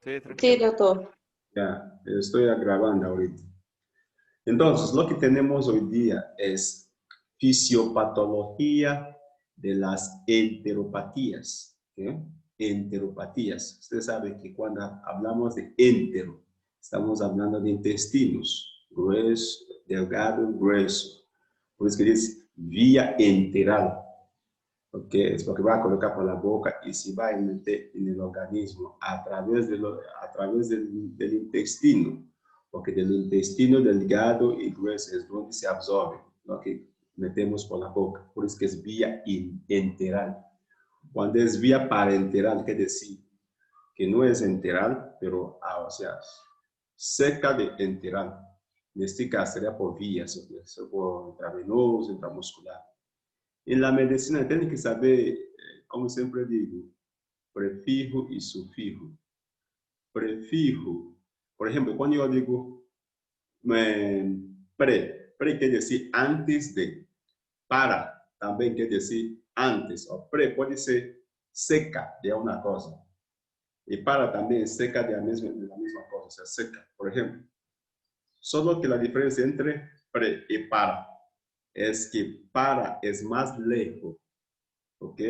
Sí, Sí, tranquilo. doctor. Ya, estoy grabando ahorita. Entonces, lo que tenemos hoy día es fisiopatología de las enteropatías. ¿Ok? Enteropatías. Usted sabe que cuando hablamos de entero, estamos hablando de intestinos, grueso, delgado, grueso. Por eso que dice vía enteral. ¿Ok? Es porque va a colocar por la boca y se va a meter en el organismo a través, del intestino. Porque del intestino delgado y grueso es donde se absorbe lo que metemos por la boca. Por eso que es vía enteral. Cuando es vía parenteral, quiere decir que no es enteral, pero, o sea, cerca de enteral. En este caso sería por vías, por intravenoso, intramuscular. En la medicina tiene que saber, como siempre digo, prefijo y sufijo. Prefijo, por ejemplo, cuando yo digo pre quiere decir antes de, para también quiere decir antes, o pre puede ser seca de una cosa, y para también es seca de la misma cosa, o sea, seca. Por ejemplo, solo que la diferencia entre pre y para es que para es más lejos, ¿ok?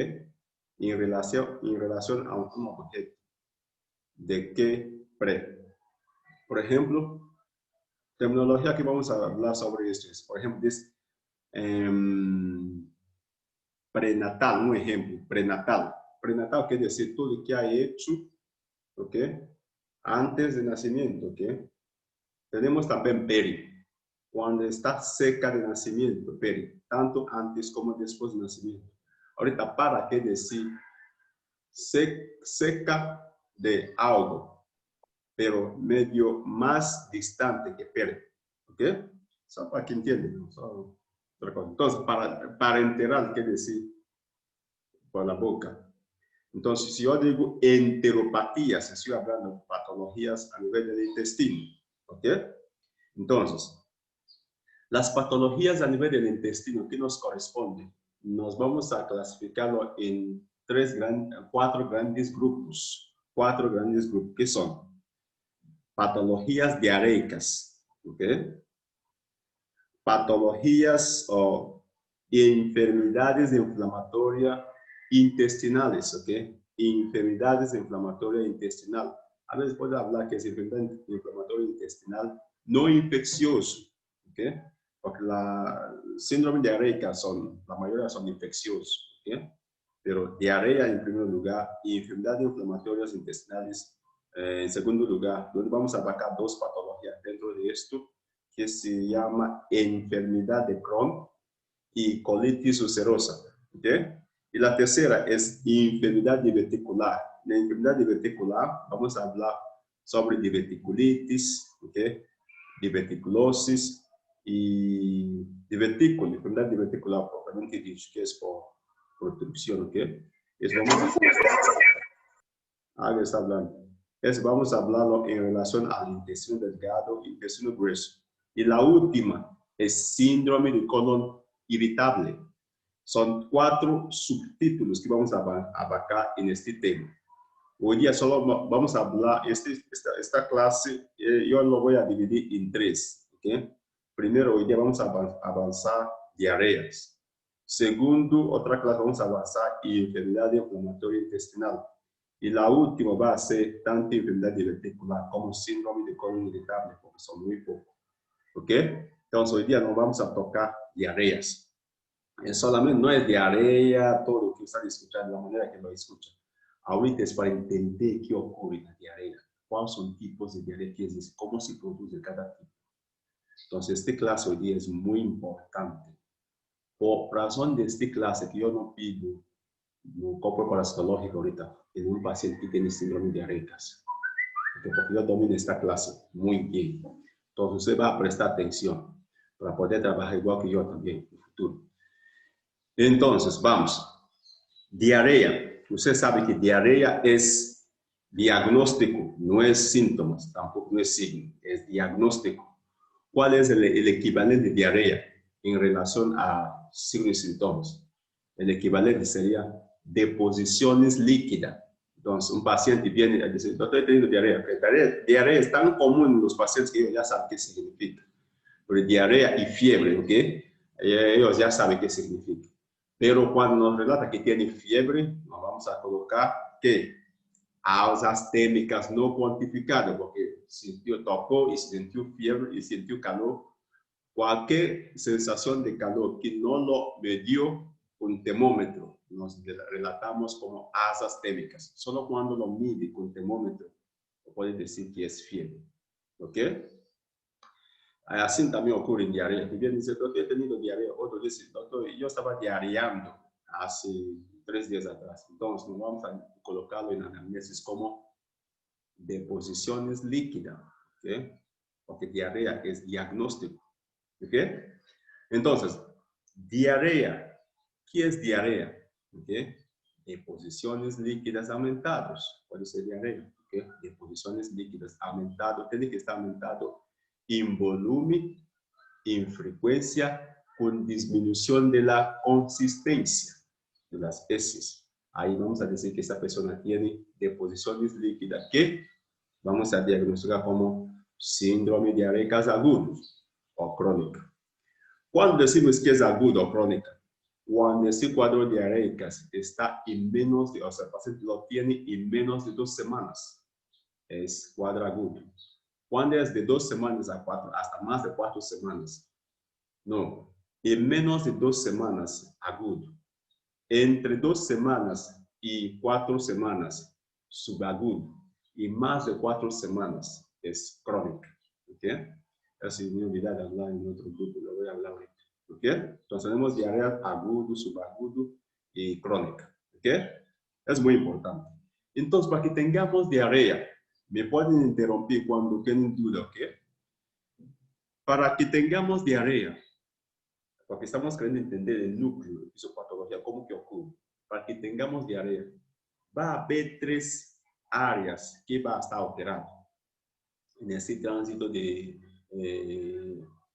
En relación a un objeto, de que pre. Por ejemplo, terminología que vamos a hablar sobre esto es, por ejemplo, dice prenatal, un ejemplo, prenatal. Prenatal quiere decir todo lo que ha hecho, ¿ok? Antes del nacimiento, ¿ok? Tenemos también peri, cuando está cerca del nacimiento, peri, tanto antes como después del nacimiento. Ahorita para quiere decir cerca de algo, pero medio más distante que peri, ¿ok? Só para que entiendan. Entonces, para enterar quiere decir por la boca. Entonces, si yo digo enteropatías, estoy hablando de patologías a nivel del intestino, ¿ok? Entonces, las patologías a nivel del intestino, ¿qué nos corresponden? Nos vamos a clasificarlo en cuatro grandes grupos. Cuatro grandes grupos, que son patologías diarreicas, ¿ok? Patologías o enfermedades inflamatorias intestinales, ¿ok? Enfermedades inflamatorias intestinales. A veces puedo hablar que es enfermedad inflamatoria intestinal no infeccioso, ¿ok? Porque la síndrome diarreica la mayoría son infecciosos, ¿ok? Pero diarrea en primer lugar y enfermedades inflamatorias intestinales en segundo lugar, donde vamos a abarcar dos patologías dentro de esto, que se llama enfermedad de Crohn y colitis ulcerosa, ¿ok? Y la tercera es enfermedad diverticular. La enfermedad diverticular, vamos a hablar sobre diverticulitis, ¿ok? Diverticulosis y divertículo, enfermedad diverticular propiamente dicho, que es por obstrucción, ¿ok? Está hablando. Vamos a hablarlo en relación al intestino delgado y intestino grueso. Y la última es síndrome de colon irritable. Son 4 subtítulos que vamos a abarcar en este tema. Hoy día solo vamos a hablar, esta clase yo lo voy a dividir en 3. ¿Okay? Primero, hoy día vamos a avanzar diarreas. Segundo, otra clase vamos a avanzar enfermedad inflamatoria intestinal. Y la última va a ser tanto enfermedad diverticular como síndrome de colon irritable, porque son muy pocos. ¿Ok? Entonces, hoy día no vamos a tocar diarreas. Solamente no es diarrea, todo lo que están escuchando, la manera que lo escuchan. Ahorita es para entender qué ocurre en la diarrea, cuáles son tipos de diarrea que existen, cómo se produce cada tipo. Entonces, esta clase hoy día es muy importante. Por razón de esta clase que yo no pido un copo parasitológico ahorita en un paciente que tiene síndrome diarreicas. Porque yo domino esta clase muy bien. Entonces, usted va a prestar atención para poder trabajar igual que yo también en el futuro. Entonces, vamos. Diarrea. Usted sabe que diarrea es diagnóstico, no es síntomas, tampoco no es signo, es diagnóstico. ¿Cuál es el equivalente de diarrea en relación a signos y síntomas? El equivalente sería deposiciones líquidas, Entonces, un paciente viene a decir, doctor, he tenido diarrea. Diarrea es tan común en los pacientes que ellos ya saben qué significa. Pero diarrea y fiebre, ¿ok? Ellos ya saben qué significa. Pero cuando nos relata que tiene fiebre, nos vamos a colocar que alzas térmicas no cuantificadas, porque tocó y sintió fiebre y sintió calor. Cualquier sensación de calor que no lo medió con termómetro, nos relatamos como alzas térmicas. Solo cuando lo mide con termómetro, puede decir que es fiebre. ¿Ok? Así también ocurre en diarrea. Que viene y dice, doctor, he tenido diarrea. Otro dice, doctor, yo estaba diarreando hace 3 días atrás. Entonces, nos vamos a colocarlo en anamnesis como deposiciones líquidas. ¿Ok? Porque diarrea es diagnóstico. ¿Ok? Entonces, diarrea. ¿Qué es diarrea? ¿Ok? Deposiciones líquidas aumentadas. Puede ser diarrea. ¿Ok? Deposiciones líquidas aumentadas. Tiene que estar aumentado en volumen, en frecuencia, con disminución de la consistencia de las heces. Ahí vamos a decir que esta persona tiene deposiciones líquidas que vamos a diagnosticar como síndrome diarreicas agudas o crónica. Cuando decimos que es aguda o crónica, cuando ese cuadro diarreicas está en menos de, o sea, el paciente lo tiene en menos de 2 semanas, es cuadro agudo. Cuando es de 2 semanas a 4, hasta más de 4 semanas, no, en menos de 2 semanas, agudo. Entre 2 semanas y 4 semanas, subagudo. Y más de 4 semanas es crónica. ¿Ok? Así me olvidé de hablar en otro grupo, lo voy a hablar ahorita. ¿Ok? Entonces tenemos diarrea agudo, subagudo y crónica. ¿Ok? Es muy importante. Entonces, para que tengamos diarrea, me pueden interrumpir cuando tienen duda, ¿ok? Para que tengamos diarrea, porque estamos queriendo entender el núcleo de fisiopatología, cómo que ocurre. Para que tengamos diarrea, va a haber 3 áreas que va a estar alterando en ese tránsito de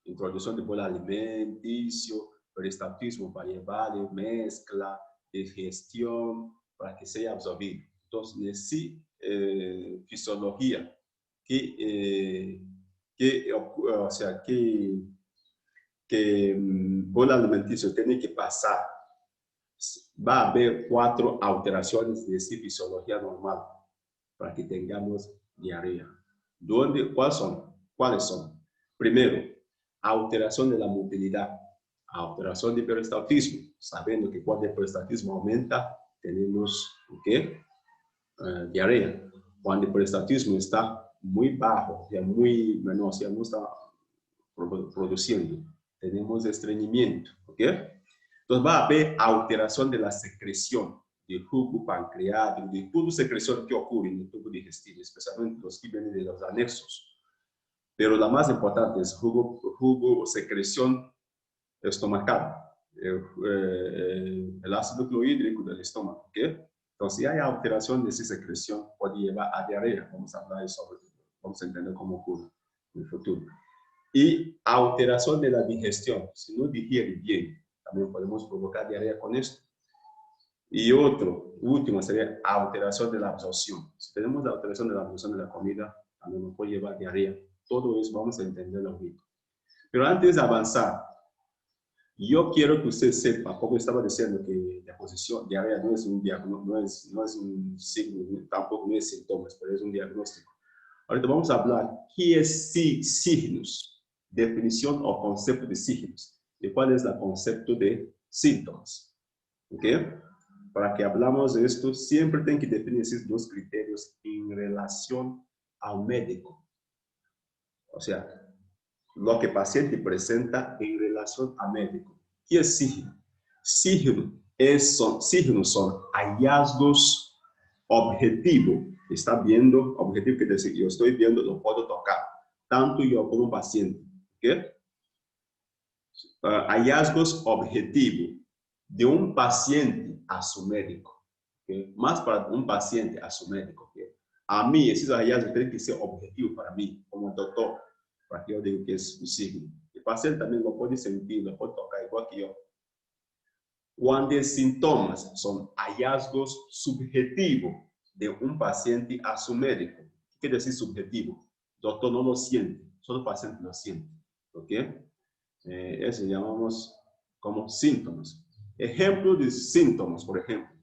introducción de bolo alimenticio, peristaltismo variable, mezcla, digestión, para que sea absorbido. Entonces, necesita fisiología o sea, que bolo alimenticio tiene que pasar. Va a haber 4 alteraciones de esa fisiología normal para que tengamos diarrea. ¿Cuáles son? Primero, alteración de la motilidad, alteración de peristaltismo. Sabiendo que cuando el peristaltismo aumenta, tenemos ¿qué? Diarrea. Cuando el peristaltismo está muy bajo, ya muy menor, ya no está produciendo, tenemos estreñimiento. ¿Ok? Entonces va a haber alteración de la secreción de jugo pancreático, de toda secreción que ocurre en el tubo digestivo, especialmente los que vienen de los anexos. Pero la más importante es jugo secreción estomacal, el ácido clorhídrico del estómago. ¿Okay? Entonces, si hay alteración de esa secreción, puede llevar a diarrea. Vamos a hablar sobre eso, vamos a entender cómo ocurre en el futuro. Y alteración de la digestión. Si no digiere bien, también podemos provocar diarrea con esto. Y último, sería alteración de la absorción. Si tenemos la alteración de la absorción de la comida, también nos puede llevar diarrea. Todo eso vamos a entenderlo ahorita. Pero antes de avanzar, yo quiero que usted sepa, como estaba diciendo, que la posición diarrea no es un diagnóstico, no es un signo, tampoco no es síntomas, pero es un diagnóstico. Ahorita vamos a hablar qué es signos, definición o concepto de signos, y cuál es el concepto de síntomas. ¿Ok? Para que hablamos de esto, siempre tienen que definir esos 2 criterios en relación al médico. O sea, lo que el paciente presenta en relación al médico. ¿Qué es signo? Signos son hallazgos objetivos. Está viendo, objetivo quiere decir, yo estoy viendo, lo puedo tocar, tanto yo como paciente. ¿Ok? Hallazgos objetivos de un paciente a su médico. ¿Okay? Más para un paciente a su médico. ¿Okay? A mí, esos hallazgos tienen que ser objetivos para mí, como doctor, para que yo diga que es un signo. El paciente también lo puede sentir, lo puede tocar igual que yo. Cuando los síntomas son hallazgos subjetivos de un paciente a su médico. ¿Qué quiere decir subjetivo? Doctor no lo siente, solo el paciente lo siente. ¿Ok? Eso llamamos como síntomas. Ejemplo de síntomas, por ejemplo.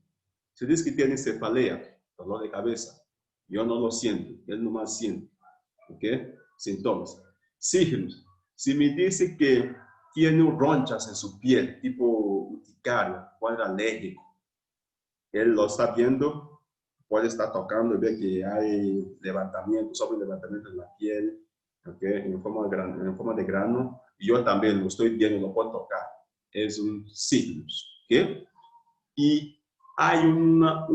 Si dice que tiene cefalea, dolor de cabeza, yo no lo siento, él nomás siente. ¿Ok? Síntomas. Signos. Si me dice que tiene ronchas en su piel, tipo urticaria, cuadro alérgico, él lo está viendo, puede estar tocando y ve que hay levantamiento, sobre levantamiento en la piel, ¿okay? En forma de grano. Y yo también lo estoy viendo, lo puedo tocar. Es un signo. ¿Okay? Y hay una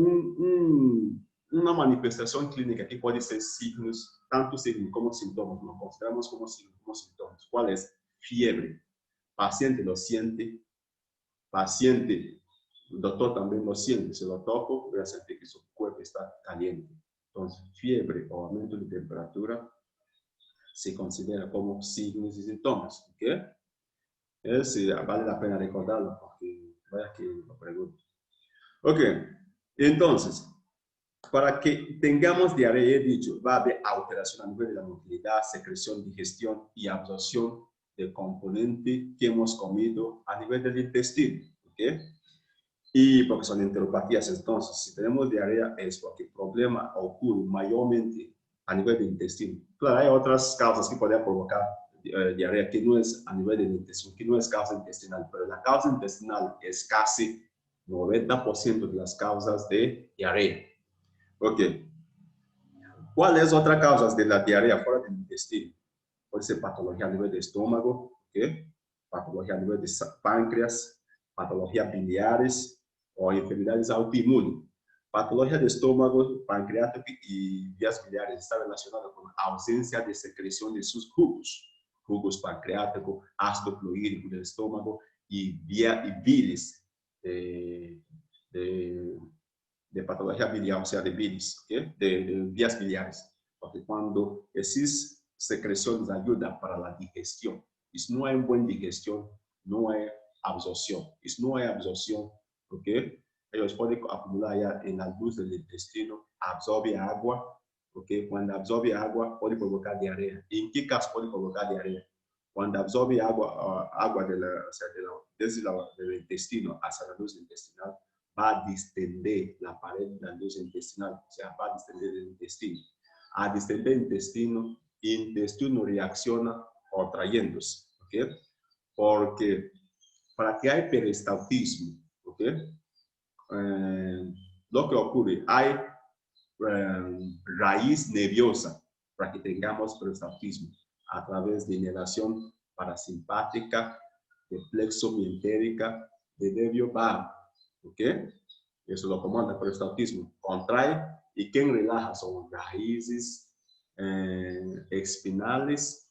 manifestación clínica que puede ser signos, tanto signos como síntomas. Lo consideramos como signos, como síntomas. ¿Cuál es? Fiebre. Paciente lo siente. Paciente, el doctor también lo siente. Si lo toco, voy a sentir que su cuerpo está caliente. Entonces, fiebre o aumento de temperatura se considera como signos y síntomas. ¿Okay? Vale la pena recordarlo porque vaya que lo pregunto. Ok, entonces, para que tengamos diarrea, he dicho, va a haber alteración a nivel de la motilidad, secreción, digestión y absorción del componente que hemos comido a nivel del intestino. ¿Ok? Y porque son enteropatías, entonces, si tenemos diarrea es porque el problema ocurre mayormente a nivel del intestino. Claro, hay otras causas que podrían provocar diarrea que no es a nivel del intestino, que no es causa intestinal, pero la causa intestinal es casi 90% de las causas de diarrea. Ok. ¿Cuáles otras causas de la diarrea fuera del intestino? Puede ser patología a nivel de estómago, ¿okay? Patología a nivel de páncreas, patología biliares o enfermedades autoinmunes. Patología de estómago, pancreático y vías biliares está relacionada con ausencia de secreción de sus jugos pancreático, ácido clorhídrico del estómago y bilis de patología biliar, o sea, de bilis, ¿okay? de vías biliares. Porque cuando esas secreciones ayudan para la digestión, y si no hay buena digestión, no hay absorción. Y si no hay absorción, ¿ok? Ellos pueden acumular ya en la luz del intestino, absorbe agua, ¿ok? Cuando absorbe agua, puede provocar diarrea. ¿En qué caso puede provocar diarrea? Cuando absorbe agua desde el intestino hacia la luz intestinal, va a distender la pared de la luz intestinal, o sea, va a distender el intestino. A distender el intestino reacciona contrayéndose, ¿ok? Porque para que haya peristaltismo, ¿ok? Lo que ocurre, hay raíz nerviosa para que tengamos peristaltismo a través de inhalación parasimpática, de plexo mientérica, de nervio vago, ¿ok? Eso lo comanda por el autismo. Contrae y quien relaja son raíces espinales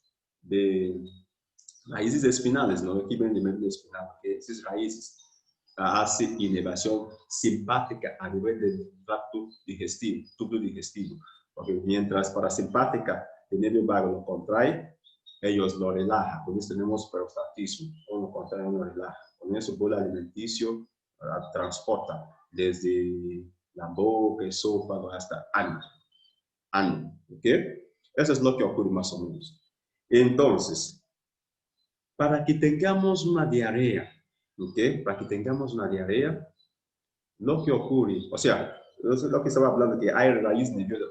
raíces espinales, ¿no? Aquí ven de médula espinal, que esas raíces hacen inervación simpática a nivel del tracto digestivo, tubo digestivo. Porque mientras parasimpática, el nervio vago lo contrae, ellos lo relajan. Por eso tenemos peristaltismo, o lo contrario, lo relaja. Con eso, el bolo alimenticio transporta desde la boca, esófago, hasta ano. ¿Ok? Eso es lo que ocurre más o menos. Entonces, para que tengamos una diarrea, ¿ok? Para que tengamos una diarrea, lo que ocurre, o sea, lo que estaba hablando, que hay raíz nerviosa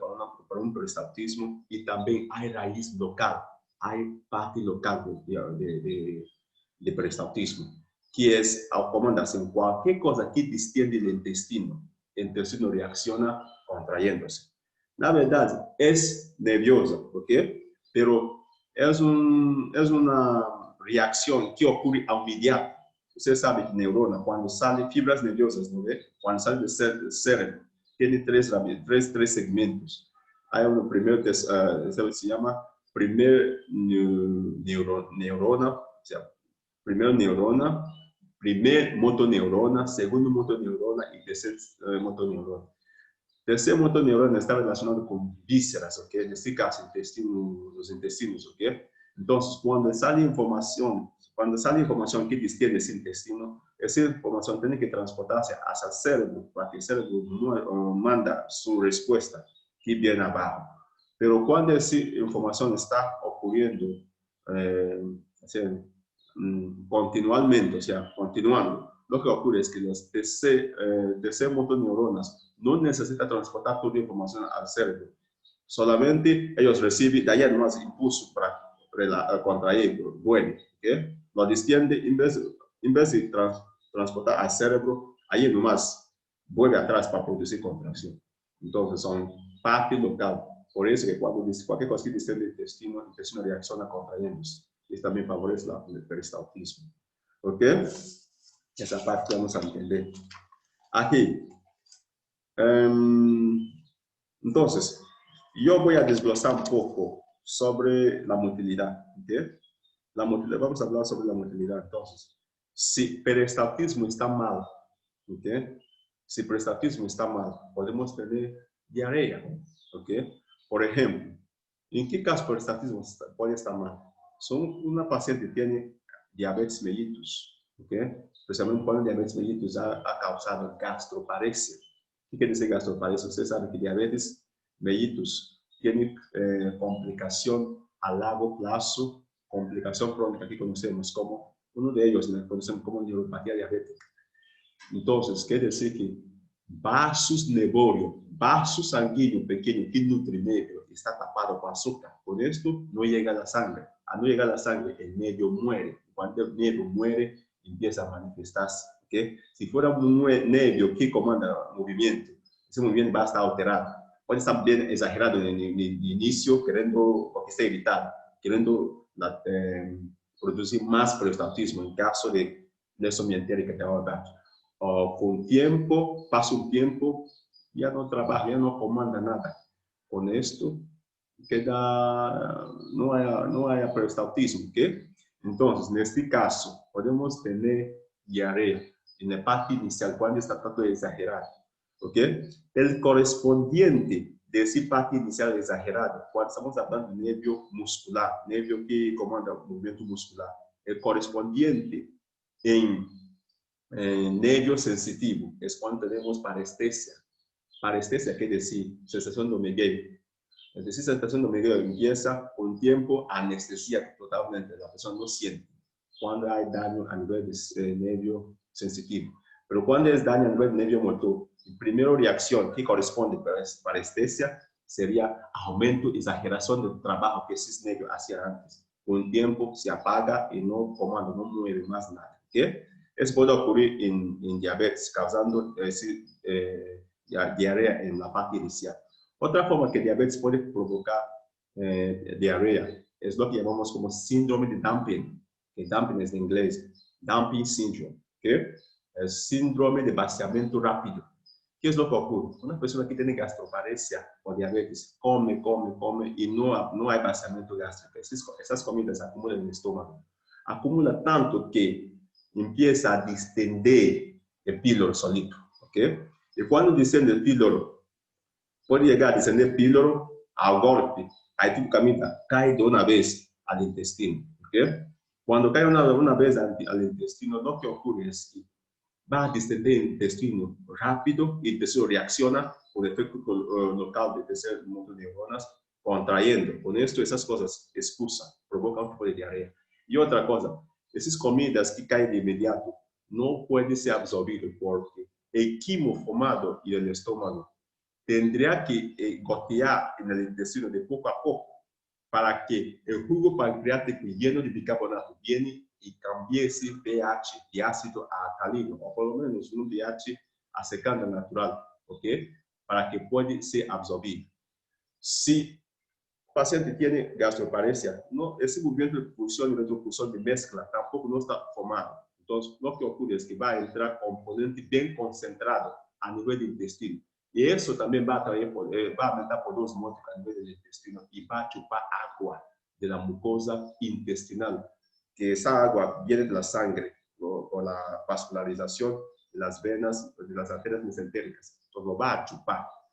para un peristaltismo y también hay raíz local, hay parte local de peristaltismo, que es al comandarse en cualquier cosa que distiende el intestino reacciona contrayéndose. La verdad es nerviosa, ¿ok? Pero es una reacción que ocurre al inmediato. Usted sabe que neurona, cuando salen fibras nerviosas, ¿no ve? Cuando sale del cerebro, tiene tres segmentos. Hay uno primero que se llama primer neurona, o sea, primero neurona, primer motoneurona, segundo motoneurona y tercer motoneurona. Tercer motoneurona está relacionado con vísceras, ¿ok? En este caso, los intestinos, ¿ok? Entonces, cuando sale información que distiende ese intestino, esa información tiene que transportarse hacia el cerebro para que el cerebro manda su respuesta que viene abajo. Pero cuando esa información está ocurriendo continuamente, o sea, continuando, lo que ocurre es que los tercer motoneuronas no necesitan transportar toda la información al cerebro. Solamente ellos reciben, de ahí más impulso para contraer, bueno, ¿okay? Lo distiende en vez de transportar al cerebro, ahí nomás vuelve atrás para producir contracción. Entonces son parte local. Por eso que cuando dice cualquier cosa que distiende el intestino reacciona contrayéndose. Y también favorece el peristaltismo. ¿Ok? Esa parte vamos a entender. Aquí. Entonces, yo voy a desglosar un poco sobre la motilidad. ¿Okay? La motilidad, vamos a hablar sobre la motilidad. Entonces, si peristaltismo está mal, ¿okay? Si peristaltismo está mal, podemos tener diarrea. ¿Okay? Por ejemplo, ¿en qué caso peristaltismo puede estar mal? Son una paciente que tiene diabetes mellitus, ¿okay? Especialmente cuando diabetes mellitus ha causado gastroparesia. ¿Qué quiere decir gastroparesia? Usted sabe que diabetes mellitus tiene complicación a largo plazo, complicación crónica que conocemos como, uno de ellos la conocemos como neuropatía diabética. Entonces, quiere decir que vasos nerviosos, vaso sanguíneo pequeño que nutre nervio, está tapado con azúcar. Con esto no llega la sangre. Al no llegar la sangre, el nervio muere. Cuando el nervio muere, empieza a manifestarse. ¿Okay? Si fuera un nervio que comanda movimiento, ese movimiento va a estar alterado. Puede estar bien exagerado en el inicio, queriendo, porque está irritado, queriendo producir más peristaltismo en caso de lesión mientérica que ahora. Con tiempo, pasa un tiempo, ya no trabaja, ya no comanda nada. Con esto, no hay peristaltismo, ¿ok? Entonces, en este caso, podemos tener diarrea en la parte inicial cuando está tratando de exagerar, ¿ok? El correspondiente de esa parte inicial exagerada, cuando estamos hablando de nervio muscular, nervio que comanda el movimiento muscular, el correspondiente en nervio sensitivo es cuando tenemos parestesia. Parestesia quiere decir sensación de hormigueo. Es decir, sensación de hormigueo empieza con tiempo anestesia totalmente. La persona no siente cuando hay daño a nivel de nervio sensitivo. Pero cuando es daño a nivel de nervio motor, la primera reacción que corresponde a parestesia sería aumento, exageración del trabajo que ese nervio hacía antes. Con tiempo se apaga y no comanda, no mueve más nada. ¿Okay? Eso puede ocurrir en diabetes, causando diarrea en la parte inicial. Otra forma que diabetes puede provocar diarrea es lo que llamamos como síndrome de dumping, que dumping es de inglés, dumping syndrome, ¿okay? El síndrome de vaciamiento rápido. ¿Qué es lo que ocurre? Una persona que tiene gastroparesia o diabetes come y no hay vaciamiento gástrico. Esas comidas acumulan en el estómago. Acumula tanto que empieza a distender el píloro solito, ¿ok? Y cuando distende el píloro, puede llegar a distender el píloro al golpe. Ahí tu camina, cae de una vez al intestino, ¿ok? Cuando cae una vez al intestino, lo que ocurre es que va a distender el intestino rápido y el intestino reacciona por efecto local de tercer mundo de neuronas contrayendo. Con esto, esas cosas expulsan, provocan un tipo de diarrea. Y otra cosa, esas comidas que caen de inmediato no pueden ser absorbidas porque el quimo formado en el estómago tendría que gotear en el intestino de poco a poco para que el jugo pancreático lleno de bicarbonato viene y cambie ese pH de ácido a alcalino, o por lo menos un pH a secando natural, ¿ok? Para que pueda ser absorbido. Si el paciente tiene gastroparesia, no, ese movimiento de expulsión y retropulsión de mezcla tampoco no está formado. Entonces, lo que ocurre es que va a entrar componente bien concentrado a nivel del intestino. Y eso también va a aumentar por dos modos a nivel del intestino y va a chupar agua de la mucosa intestinal, que esa agua viene de la sangre o la vascularización de las venas, de las arterias mesentéricas. Entonces lo va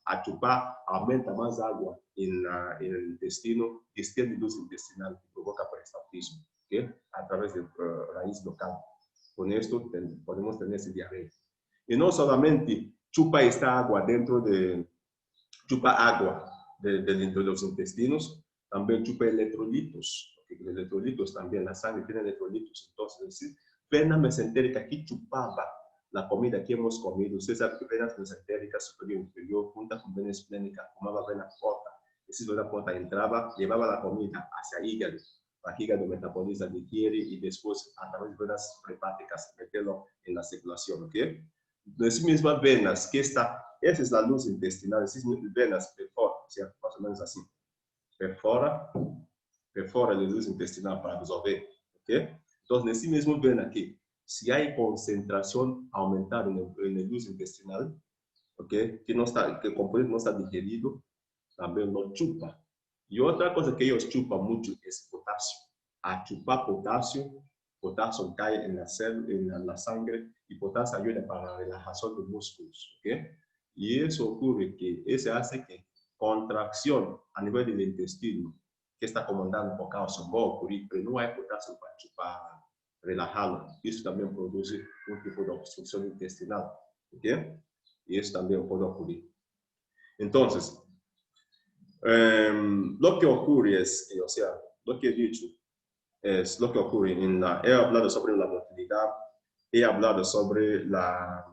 a chupar, aumenta más agua en el intestino, extiende luz intestinal y provoca peristaltismo, ¿okay? A través de raíz local. Con esto podemos tener esa diarrea. Y no solamente chupa esta agua chupa agua dentro de los intestinos, también chupa electrolitos. Los electrolitos también, la sangre tiene electrolitos. Entonces, es decir, vena mesentérica aquí chupaba la comida que hemos comido. Usted sabe que venas mesentéricas superior e inferior, juntas con vena esplénica, formaba vena porta. Es decir, vena porta entraba, llevaba la comida hacia hígado. La hígado metaboliza, digiere y después a través de venas prepáticas meterlo en la circulación, ¿ok? De sí mismas venas, que esa es la luz intestinal, esas venas perfora, ¿cierto? Más o menos así. Perfora la luz intestinal para absorber, ¿ok? Entonces, en sí mismo ven aquí, si hay concentración aumentada en la luz intestinal, ¿ok? Que el componente no está digerido, también lo chupa. Y otra cosa que ellos chupan mucho es potasio. A chupar potasio cae en la sangre y potasio ayuda para la relajación de músculos, ¿ok? Y eso ocurre que eso hace que contracción a nivel del intestino, que está comandando por causa va a ocurrir, pero no hay potasio para chupar, relajarlo. Eso también produce un tipo de obstrucción intestinal, ¿ok? Y eso también puede ocurrir. Entonces, lo que ocurre es, o sea, lo que he dicho es lo que ocurre he hablado sobre la motilidad, he hablado sobre la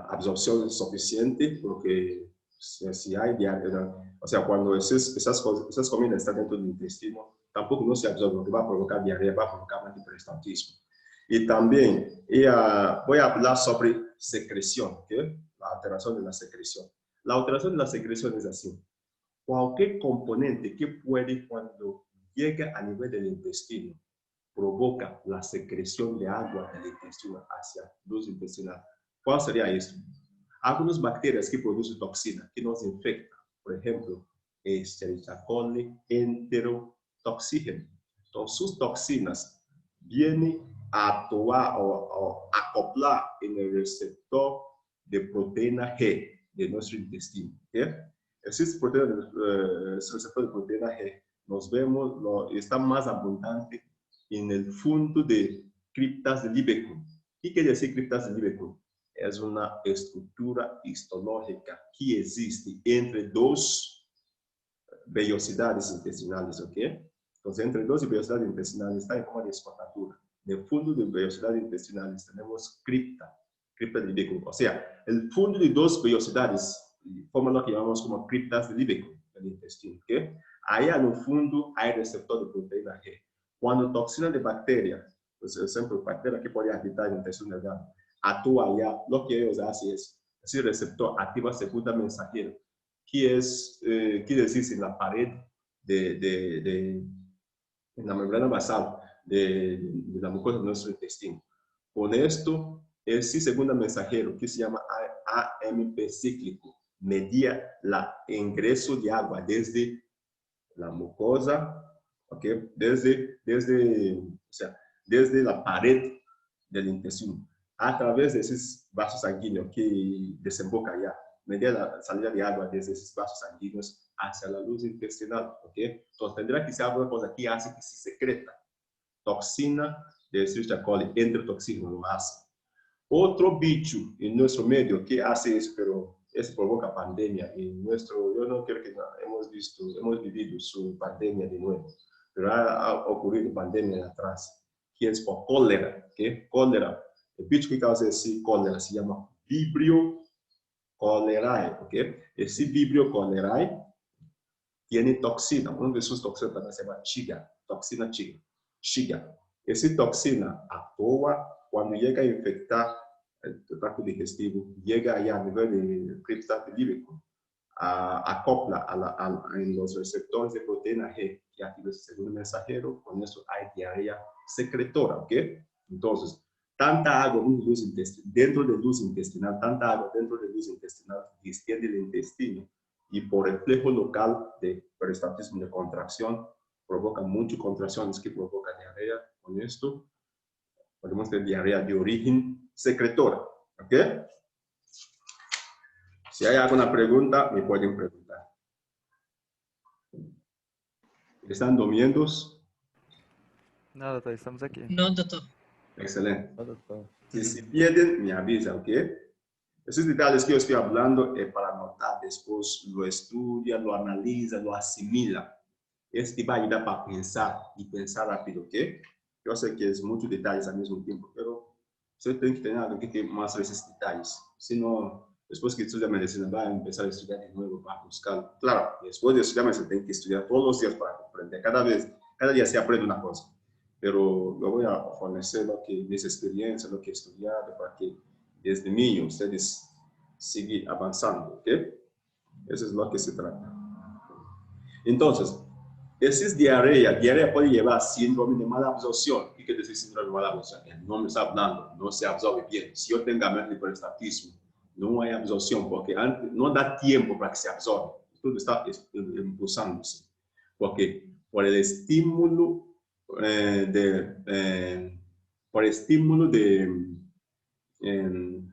absorción suficiente, porque si hay diarrea, o sea, cuando esas comidas están dentro del intestino, tampoco no se absorbe, porque va a provocar diarrea, va a provocar antiperistaltismo. Y también voy a hablar sobre secreción, ¿okay? La alteración de la secreción. La alteración de la secreción es así. Cualquier componente que puede, cuando llega a nivel del intestino, provoca la secreción de agua del intestino hacia luz intestinal. ¿Cuál sería esto? Algunas bacterias que producen toxina, que nos infectan. Por ejemplo, Escherichia coli, enterotoxígeno. Entonces, sus toxinas vienen a actuar o acoplar en el receptor de proteína G de nuestro intestino. ¿Okay? Ese receptor de proteína G nos vemos, está más abundante en el fondo de criptas de Lieberkühn. ¿Qué quiere decir criptas de Lieberkühn? Es una estructura histológica que existe entre dos vellosidades intestinales, ¿ok? Entonces, entre dos vellosidades intestinales está en forma de escotadura. En el fondo de vellosidades intestinales tenemos cripta de Lieberkühn. O sea, el fondo de dos vellosidades forma lo que llamamos como criptas de Lieberkühn, el intestino, ¿ok? Ahí en el fondo hay receptor de proteína G. Cuando toxina de bacteria, por ejemplo, bacteria que puede habitar en el intestino delgado, actúa allá, lo que ellos hacen es, ese receptor activa segunda mensajera, que quiere decir en la pared en la membrana basal de la mucosa de nuestro intestino. Con esto, ese segundo mensajero, que se llama AMP cíclico, medía el ingreso de agua desde la mucosa, ¿okay? Desde la pared del intestino, a través de esos vasos sanguíneos que desembocan allá, medir la salida de agua desde esos vasos sanguíneos hacia la luz intestinal, ¿ok? Entonces tendrá que ser alguna cosa que hace que se secreta toxina de Escherichia coli, enterotoxina lo hace. Otro bicho en nuestro medio que hace eso, pero eso provoca pandemia. Yo no creo que hemos vivido su pandemia de nuevo, pero ha ocurrido pandemia atrás, que es por cólera, ¿okay? Cólera. El bicho que causa ese cólera se llama Vibrio cholerae, ¿ok? Ese Vibrio cholerae tiene toxina, una de sus toxinas también se llama chiga, toxina chiga. Esa toxina actúa cuando llega a infectar el tracto digestivo, llega allá a nivel de cripta de Lieberkühn, acopla en los receptores de proteína G que activa el segundo mensajero, con eso hay diarrea secretora, ¿ok? Entonces, tanta agua dentro de luz intestinal, tanta agua dentro de luz intestinal distiende el intestino y por reflejo local de peristaltismo de contracción provoca muchas contracciones que provocan diarrea. Con esto podemos tener diarrea de origen secretora, ¿ok? Si hay alguna pregunta, me pueden preguntar. ¿Están durmiendo? No, doctor, estamos aquí. No, doctor. Excelente. Ah, doctor. Si pierden, me avisa, ¿ok? Esos detalles que yo estoy hablando es para anotar después, lo estudia, lo analiza, lo asimila. Este va a ayudar para pensar y pensar rápido, ¿ok? Yo sé que es muchos detalles al mismo tiempo, pero usted tiene que tener algo que te muestre esos detalles. Si no, después que estudia medicina, va a empezar a estudiar de nuevo, va a buscar. Claro, después de estudiar medicina, tiene que estudiar todos los días para aprender. Cada día se aprende una cosa. Pero yo voy a fornecer lo que, mis experiencias, lo que he estudiado, para que desde niño ustedes sigan avanzando, ¿ok? Eso es lo que se trata. Entonces, esa es diarrea. Diarrea puede llevar síndrome de mala absorción. ¿Qué quiere decir síndrome de mala absorción? El nombre está hablando, no se absorbe bien. Si yo tengo hiperestatismo, no hay absorción porque no da tiempo para que se absorba. Todo está impulsándose. Porque por el estímulo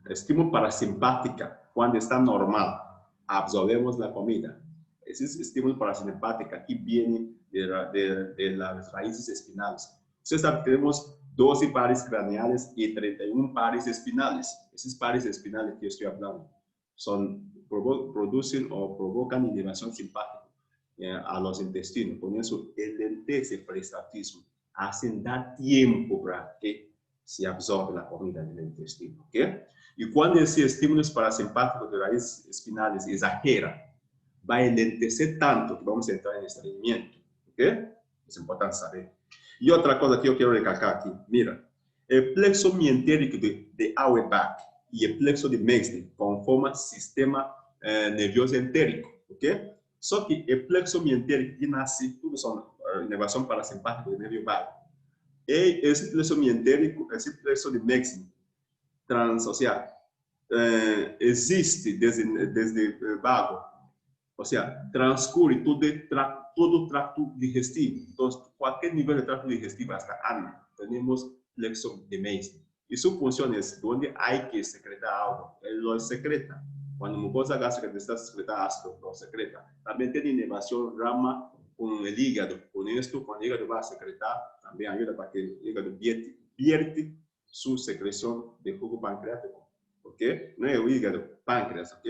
estímulo parasimpática, cuando está normal, absorbemos la comida. Ese estímulo parasimpático aquí viene de las raíces espinales. Ustedes saben que tenemos 12 pares craneales y 31 pares espinales. Esos pares espinales que yo estoy hablando producen o provocan inhibición simpática a los intestinos. Por eso, el hiperestatismo hacen dar tiempo para que se absorbe la comida en el intestino. ¿Okay? Y cuando ese estímulo parasimpático de raíces espinales exagera, va a enlentecer tanto que vamos a entrar en estreñimiento. ¿Okay? Es importante saber. Y otra cosa que yo quiero recalcar aquí, mira, el plexo mientérico de Auerbach y el plexo de Mexley conforman sistema nervioso entérico. ¿Okay? Só que el plexo mientérico tiene así, todos son inervación parasimpática del nervio vago. Esse plexo mientérico, esse plexo de Mexley, o sea, existe desde vago, o sea, transcurre todo tracto digestivo. Entonces, cualquier nivel de tracto digestivo hasta ano, tenemos plexo de Mexley. Y su función es donde hay que secretar algo, él lo secreta. Cuando mucosa gástrica necesita secretar ácido, lo secreta. También tiene inervación rama con el hígado. Con esto, cuando el hígado va a secretar, también ayuda para que el hígado vierte su secreción de jugo pancreático. ¿Ok? No es el hígado, páncreas, ¿ok?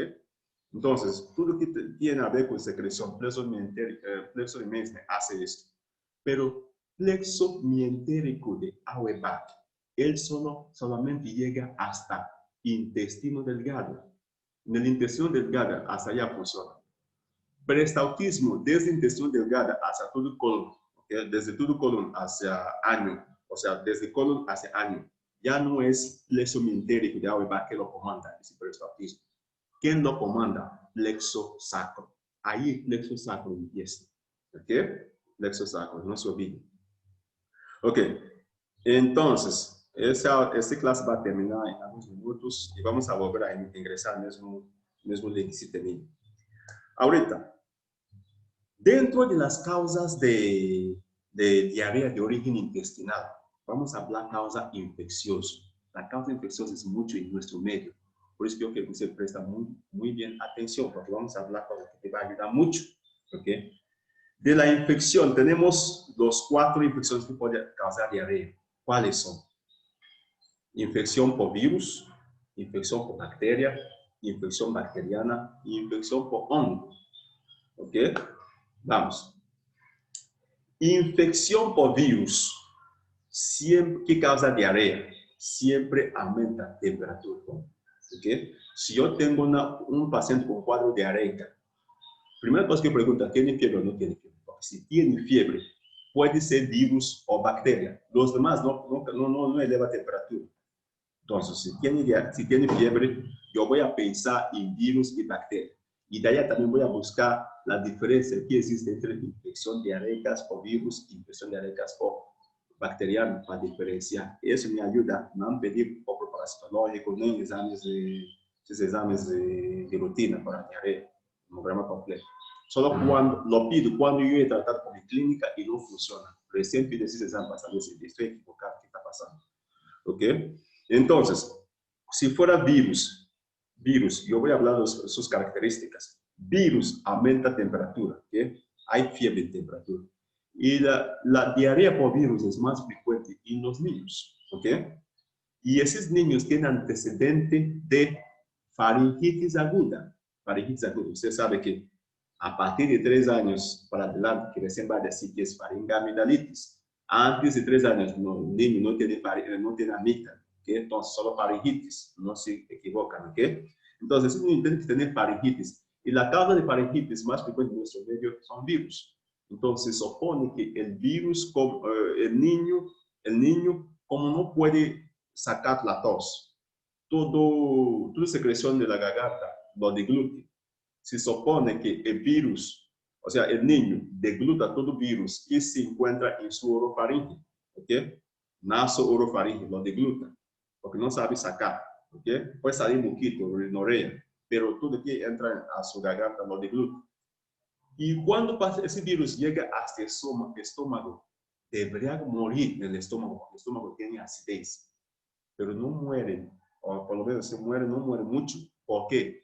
Entonces, todo lo que tiene a ver con secreción, plexo de Mexley hace esto. Pero plexo mientérico de Auerbach, él solamente llega hasta intestino delgado. En el intestino delgado, hasta allá funciona. Peristaltismo, desde el intestino delgado hasta todo el colon, ¿okay? Desde todo el colon hacia ano, o sea, desde el colon hacia ano. Ya no es plexo mientérico de Auerbach que lo comanda, ese peristaltismo. ¿Quién lo comanda? Plexo sacro. Ahí el plexo sacro empieza. ¿Ok? Plexo sacro, no se olvide. Ok, entonces, esta clase va a terminar en algunos minutos y vamos a volver a ingresar al mismo link si termina. Ahorita, dentro de las causas de diarrea de origen intestinal, vamos a hablar de causa infecciosa. La causa infecciosa es mucho en nuestro medio. Por eso yo quiero que usted presta muy bien atención, porque vamos a hablar cosas que te va a ayudar mucho. ¿Okay? De la infección, tenemos los 4 infecciones que pueden causar diarrea. ¿Cuáles son? Infección por virus, infección por bacteria, infección bacteriana y infección por hongo. ¿Ok? Vamos. Infección por virus, siempre que causa diarrea, siempre aumenta la temperatura. ¿Okay? Si yo tengo un paciente con cuadro diarreico, primera cosa que pregunta, ¿tiene fiebre o no tiene fiebre? Porque si tiene fiebre, puede ser virus o bacteria. Los demás no eleva temperatura. Entonces, si tiene fiebre, yo voy a pensar en virus y bacteria. Y de allá también voy a buscar la diferencia que existe entre infección diarreicas o virus, infección diarreicas o bacteriana para diferenciar. Eso me ayuda a no pedir poco parasitológico, ni exámenes de rutina para diarrea, un programa completo. Solo cuando lo pido, cuando yo he tratado con mi clínica y no funciona. Recién pido ese examen para saber si estoy equivocado, qué está pasando. ¿Ok? Entonces, si fuera virus, yo voy a hablar de sus características. Virus aumenta temperatura, ¿ok? Hay fiebre y temperatura. Y la diarrea por virus es más frecuente en los niños, ¿ok? Y esos niños tienen antecedente de faringitis aguda. Faringitis aguda. Usted sabe que a partir de 3 años para adelante, que recién va a decir que es faringamidalitis. Antes de 3 años, no, el niño no tiene amígdala, ¿okay? Entonces solo faringitis, no se equivocan, ¿ok? Entonces, el niño tiene que tener faringitis. Y la causa de faringitis más frecuente en nuestro medio son virus. Entonces, se supone que el virus, el niño, como no puede sacar la tos, toda secreción de la garganta lo degluta. Se supone que el virus, o sea, el niño degluta todo virus que se encuentra en su orofaringe, ¿ok? Nasoorofaringe, lo degluta, porque no sabe sacar, ¿ok? Puede salir un poquito, rinorrea, pero todo que entra a su garganta lo degluta. Y cuando ese virus llega hasta el estómago, debería morir en el estómago, porque el estómago tiene acidez, pero no mueren, o por lo menos se muere, no muere mucho. ¿Por qué?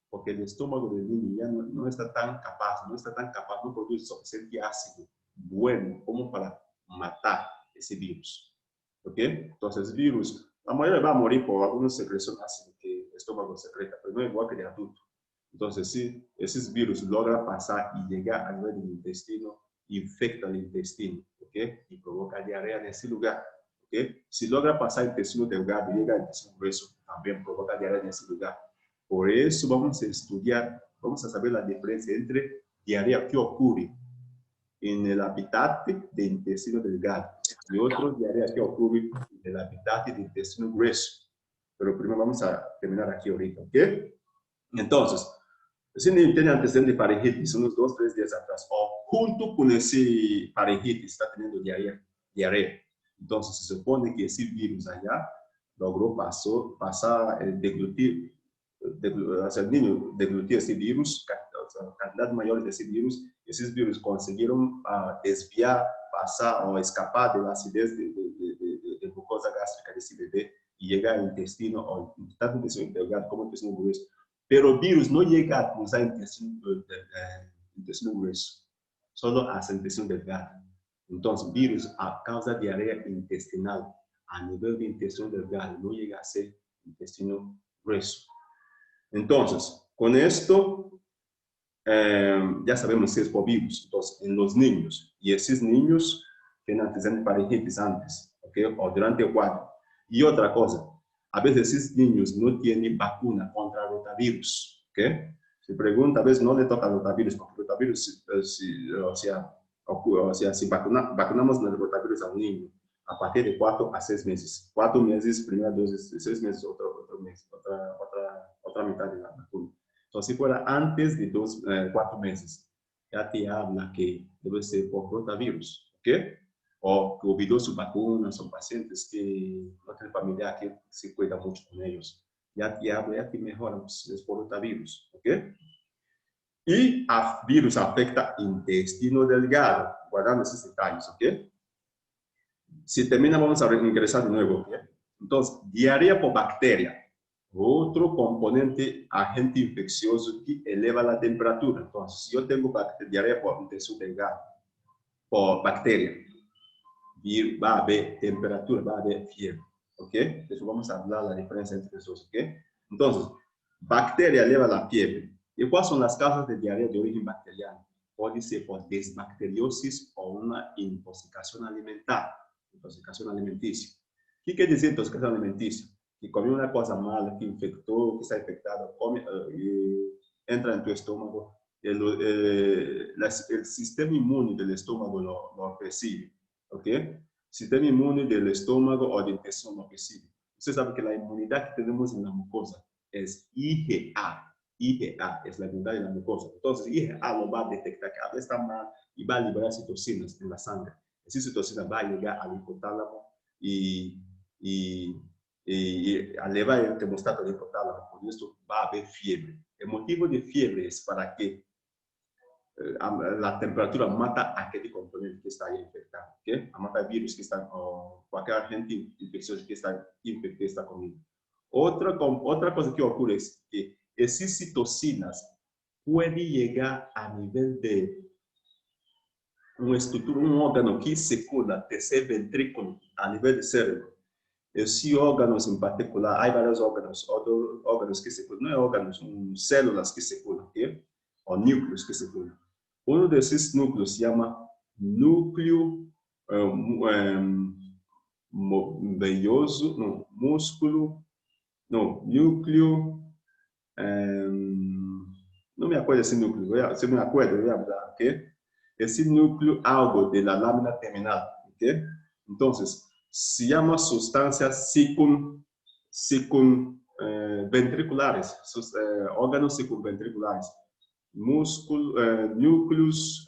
Porque el estómago del niño ya no está tan capaz, no produce suficiente ácido bueno como para matar ese virus. ¿Ok? Entonces el virus, la mayoría va a morir por alguna secreción ácida que el estómago secreta, pero no es igual que el adulto. Entonces, si ese virus logra pasar y llegar a nivel del intestino, infecta el intestino, ¿ok? Y provoca diarrea en ese lugar, ¿ok? Si logra pasar el intestino delgado y llega al intestino grueso, también provoca diarrea en ese lugar. Por eso vamos a estudiar, vamos a saber la diferencia entre diarrea que ocurre en el hábitat del intestino delgado y otro diarrea que ocurre en el hábitat del intestino grueso. Pero primero vamos a terminar aquí ahorita, ¿ok? Entonces, si el niño tiene antecedente de faringitis unos 2 o 3 días atrás, o junto con ese faringitis está teniendo diarrea. Entonces, se supone que ese virus allá logró pasar el deglutir, o sea, el niño deglutió ese virus, cantidad mayor de ese virus, y esos virus consiguieron desviar, pasar o escapar de la acidez de glucosa gástrica de ese bebé y llegar al intestino, o tanto intestino delgado como intestino grueso. Pero el virus no llega a cruzar el intestino grueso, solo hasta el intestino delgado. Entonces, virus causa diarrea intestinal a nivel de intestino delgado, no llega a ser intestino grueso. Entonces, con esto ya sabemos si es por virus. Entonces, en los niños, y esos niños tienen antecedentes de faringitis antes, ¿ok? O durante el cuadro. Y otra cosa, a veces esos niños no tienen vacuna contra rotavirus, ¿ok? Se pregunta, a veces no le toca rotavirus, porque rotavirus, si vacunamos el rotavirus a un niño a partir de 4 a 6 meses. 4 meses, primera dosis, 6 meses, otro mes, otra mitad de la vacuna. Entonces, si fuera antes de 4 meses, ya te habla que debe ser por rotavirus, ¿ok? O que olvidó su vacuna, son pacientes que no tienen familiar que se cuida mucho con ellos. Ya te habla, ya te mejora, pues, es por rotavirus, ¿ok? Y el virus afecta intestino delgado, guardando esos detalles, ¿ok? Si termina, vamos a ingresar de nuevo, ¿ok? Entonces, diarrea por bacteria. Otro componente, agente infeccioso que eleva la temperatura. Entonces, si yo tengo diarrea por intestino delgado, por bacteria, va a haber temperatura, va a haber fiebre. ¿Ok? Entonces, vamos a hablar de la diferencia entre esos. ¿Ok? Entonces, bacteria eleva la fiebre. ¿Y cuáles son las causas de diarrea de origen bacteriano? Puede ser por desbacteriosis o una intoxicación alimentaria. Intoxicación alimenticia. ¿Qué quiere decir intoxicación alimenticia? Que comió una cosa mala, que infectó, que está infectado, entra en tu estómago, el sistema inmune del estómago lo recibe, ¿ok? Sistema inmune del estómago o del intestino lo recibe. Usted sabe que la inmunidad que tenemos en la mucosa es IgA. IgA es la inmunidad de la mucosa. Entonces, IgA lo va a detectar que algo está mal y va a liberar citocinas en la sangre. Esa citocina va a llegar al hipotálamo y eleva el termostato del hipotálamo. Por esto va a haber fiebre. El motivo de fiebre es para que la temperatura mata a aquel componente que está ahí infectado, ¿okay? Mata el virus que está, o cualquier agente infeccioso que está infectado esta comida. Otra cosa que ocurre es que esas citocinas pueden llegar a nivel de una estructura, un órgano que circula, tercer ventrículo, a nivel del cerebro. Esses órganos em particular, há vários órganos, órganos que circulam, não é órganos, células que circulam, ok? Ou núcleos que circulam. Um desses núcleos se chama núcleo veioso, não, músculo, não, núcleo, não me acuerdo esse núcleo, se me acuerdo, voy a hablar, ok? Esse núcleo algo de la lámina terminal, ok? Entonces, se llama sustancias ventriculares, órganos circunventriculares, núcleos,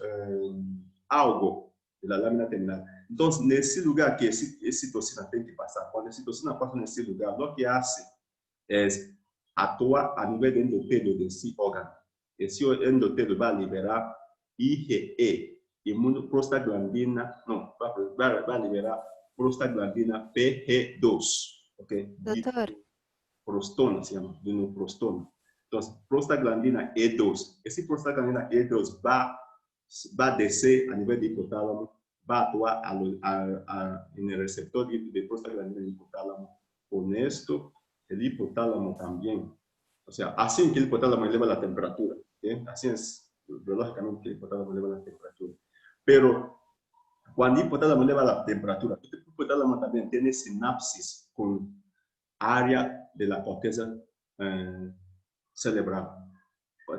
algo de la lámina terminal. Entonces, nesse lugar que esse toxina tem que passar, quando esse toxina passa nesse lugar, o que hace é atuar a nível do endotélio desse órgano. Esse endotélio vai liberar IgE, imunoprostaglandina, não, vai liberar prostaglandina PG2, ok? Doutor, Prostona se chama, dinoprostona. Então, prostaglandina E2. Esse prostaglandina E2 vai descer a nível do hipotálamo, vai atuar no receptor de prostaglandina do hipotálamo. Com isto, o hipotálamo também. Ou seja, assim que o hipotálamo eleva a temperatura, ¿okay? Assim é, biológicamente, que o hipotálamo eleva a temperatura. Pero, quando o hipotálamo eleva a temperatura, o hipotálamo também tem sinapses com área de la corteza cerebral.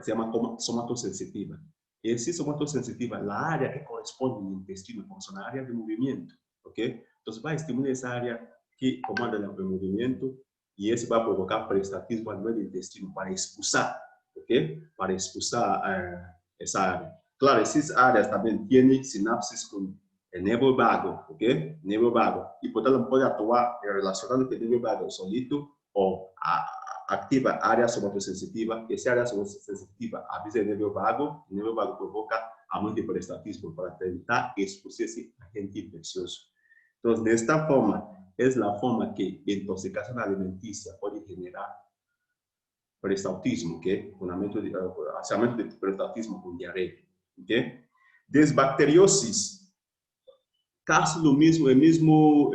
Se llama somatosensitiva. Essa somatosensitiva, a área que corresponde ao intestino, como a área de movimento, ok? Então, vai estimular essa área que comanda o movimento e isso vai provocar prestatismo a nível do intestino para expulsar, ok? Para expulsar essa área. Claro, essas áreas também têm sinapses com o nervo vago, ok? Nervo vago. E, portanto, pode atuar relacionado com o nervo vago solito ou ativa a área somatosensitiva. Essa área somatosensitiva avisa o nervo vago provoca aumento de prestatismo para tentar expulsar esse agente infeccioso. Então, desta forma, é a forma que a intoxicação alimentícia pode generar peristaltismo, ¿okay? Aumento de peristaltismo com diarreia, ¿okay? Desbacteriose, casi lo mismo, el mismo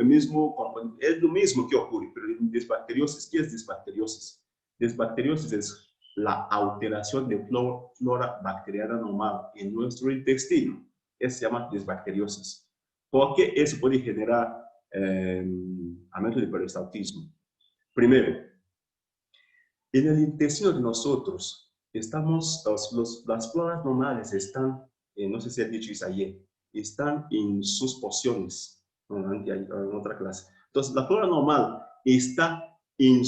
es lo mismo que ocurre, pero en desbacteriosis, ¿qué es desbacteriosis? Desbacteriosis es la alteración de flora bacteriana normal en nuestro intestino. Eso se llama desbacteriosis. ¿Por qué eso puede generar aumento de peristaltismo? Primero, en el intestino de nosotros, las floras normales están, no sé si he dicho eso ayer, están en sus porciones, en otra clase. Entonces, la flora normal está en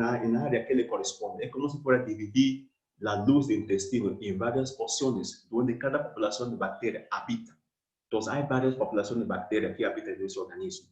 área que le corresponde. Es como si fuera dividir la luz del intestino en varias porciones, donde cada población de bacterias habita. Entonces, hay varias poblaciones de bacterias que habitan en nuestro organismo.